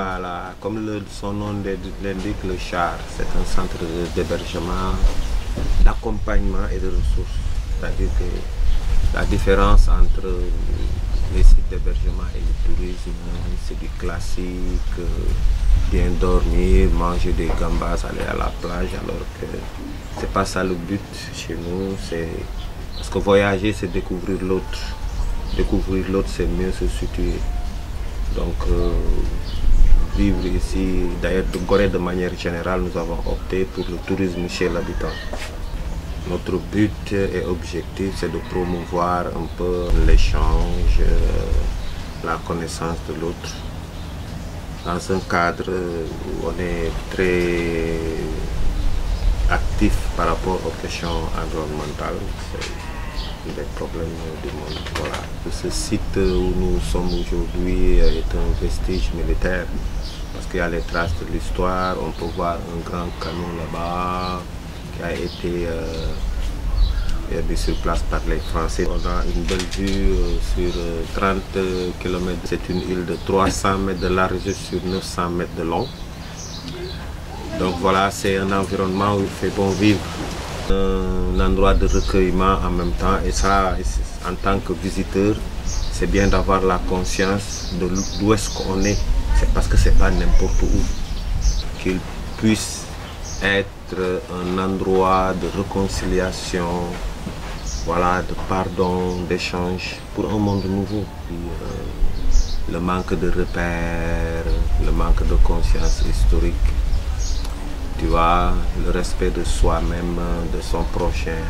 Voilà, comme son nom l'indique, le CHAR, c'est un centre d'hébergement, d'accompagnement et de ressources. C'est-à-dire que la différence entre les sites d'hébergement et le tourisme, c'est du classique, bien dormir, manger des gambas, aller à la plage, alors que c'est pas ça le but chez nous. Parce que voyager, c'est découvrir l'autre. Découvrir l'autre, c'est mieux se situer. Donc, vivre ici, d'ailleurs de Gorée de manière générale, nous avons opté pour le tourisme chez l'habitant. Notre but et objectif, c'est de promouvoir un peu l'échange, la connaissance de l'autre, dans un cadre où on est très actif par rapport aux questions environnementales. C'est des problèmes du monde. Voilà. Ce site où nous sommes aujourd'hui est un vestige militaire, parce qu'il y a les traces de l'histoire. On peut voir un grand canon là-bas qui a été mis sur place par les Français. On a une belle vue sur 30 km. C'est une île de 300 mètres de large sur 900 mètres de long. Donc voilà, c'est un environnement où il fait bon vivre. Un endroit de recueillement en même temps. Et ça, en tant que visiteur, c'est bien d'avoir la conscience de d'où est-ce qu'on est. C'est parce que c'est pas n'importe où. Qu'il puisse être un endroit de réconciliation, voilà, de pardon, d'échange pour un monde nouveau. Puis, le manque de repères, le manque de conscience historique, tu vois, le respect de soi-même, de son prochain.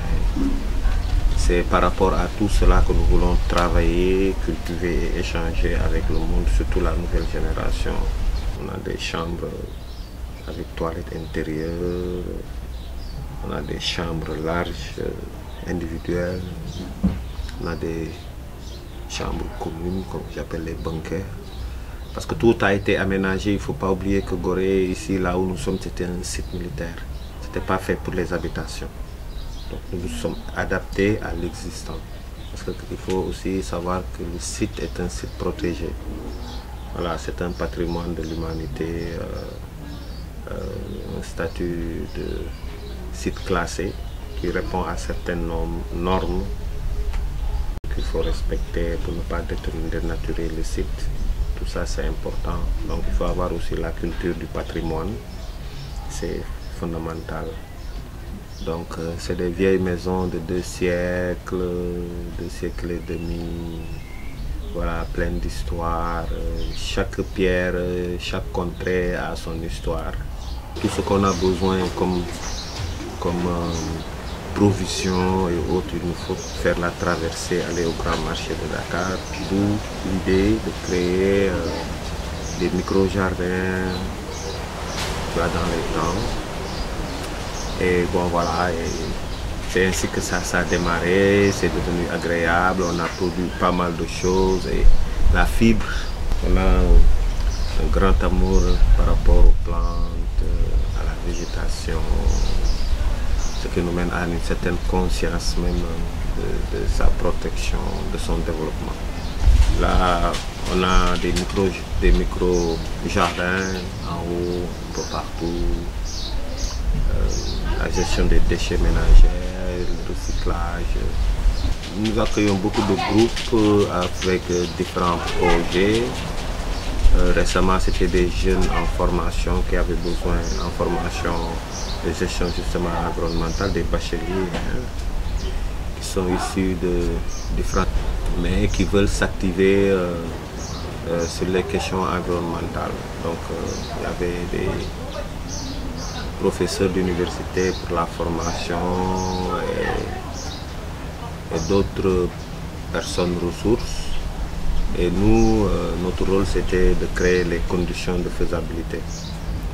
C'est par rapport à tout cela que nous voulons travailler, cultiver et échanger avec le monde, surtout la nouvelle génération. On a des chambres avec toilettes intérieures, on a des chambres larges, individuelles, on a des chambres communes, comme j'appelle les bunkers. Parce que tout a été aménagé, il ne faut pas oublier que Gorée, ici, là où nous sommes, c'était un site militaire. Ce n'était pas fait pour les habitations. Donc nous nous sommes adaptés à l'existant. Parce qu'il faut aussi savoir que le site est un site protégé. Voilà, c'est un patrimoine de l'humanité, un statut de site classé qui répond à certaines normes qu'il faut respecter pour ne pas dénaturer le site. Tout ça, c'est important. Donc il faut avoir aussi la culture du patrimoine. C'est fondamental. Donc c'est des vieilles maisons de 2 siècles et demi. Voilà, pleines d'histoire. Chaque pierre, chaque contrée a son histoire. Tout ce qu'on a besoin comme provisions et autres, il nous faut faire la traversée, aller au grand marché de Dakar, d'où l'idée de créer des micro-jardins, tu vois, dans les temps. Et bon voilà, c'est ainsi que ça a démarré, c'est devenu agréable, on a produit pas mal de choses et la fibre, on a un grand amour par rapport aux plantes, à la végétation. Ce qui nous mène à une certaine conscience même de sa protection, de son développement. Là, on a des micro-jardins en haut, un peu partout. La gestion des déchets ménagers, le recyclage. Nous accueillons beaucoup de groupes avec différents projets. Récemment, c'était des jeunes en formation qui avaient besoin en formation de gestion justement environnementale, des bacheliers qui sont issus de différents, mais qui veulent s'activer sur les questions environnementales. Donc il y avait des professeurs d'université pour la formation et d'autres personnes ressources. Et nous, notre rôle, c'était de créer les conditions de faisabilité,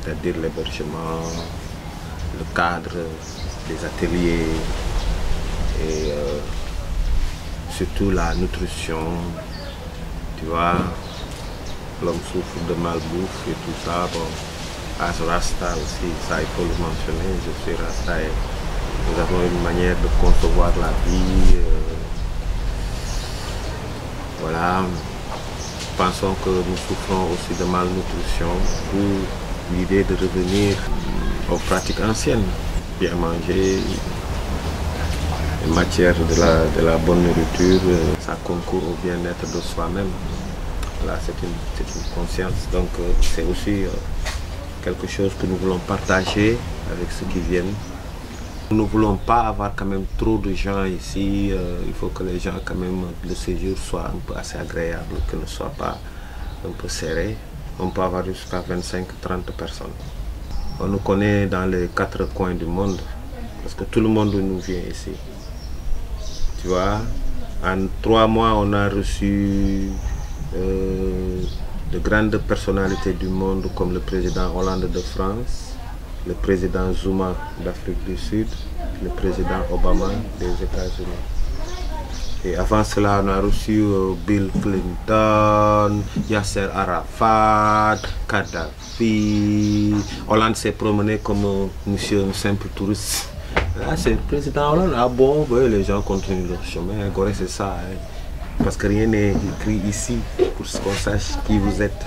c'est-à-dire l'hébergement, le cadre des ateliers et surtout la nutrition. Tu vois, l'homme souffre de malbouffe et tout ça. Bon, as Rasta aussi, ça il faut le mentionner, je suis Rasta et nous avons une manière de concevoir la vie. Voilà. pensons que nous souffrons aussi de malnutrition, ou l'idée de revenir aux pratiques anciennes, bien manger, en matière de la bonne nourriture, ça concourt au bien-être de soi-même. Là, c'est une conscience, donc c'est aussi quelque chose que nous voulons partager avec ceux qui viennent. Nous ne voulons pas avoir quand même trop de gens ici, il faut que les gens quand même, le séjour soit un peu assez agréable, que ne soit pas un peu serré. On peut avoir jusqu'à 25-30 personnes. On nous connaît dans les 4 coins du monde, parce que tout le monde nous vient ici. Tu vois, en 3 mois, on a reçu de grandes personnalités du monde comme le président Hollande de France, le président Zuma d'Afrique du Sud, le président Obama des États-Unis. Et avant cela, on a reçu Bill Clinton, Yasser Arafat, Kadhafi. Hollande s'est promené comme un simple touriste. Là, c'est le président Hollande. Ah bon, oui, les gens continuent leur chemin. Gorée, c'est ça. Hein. Parce que rien n'est écrit ici pour qu'on sache qui vous êtes.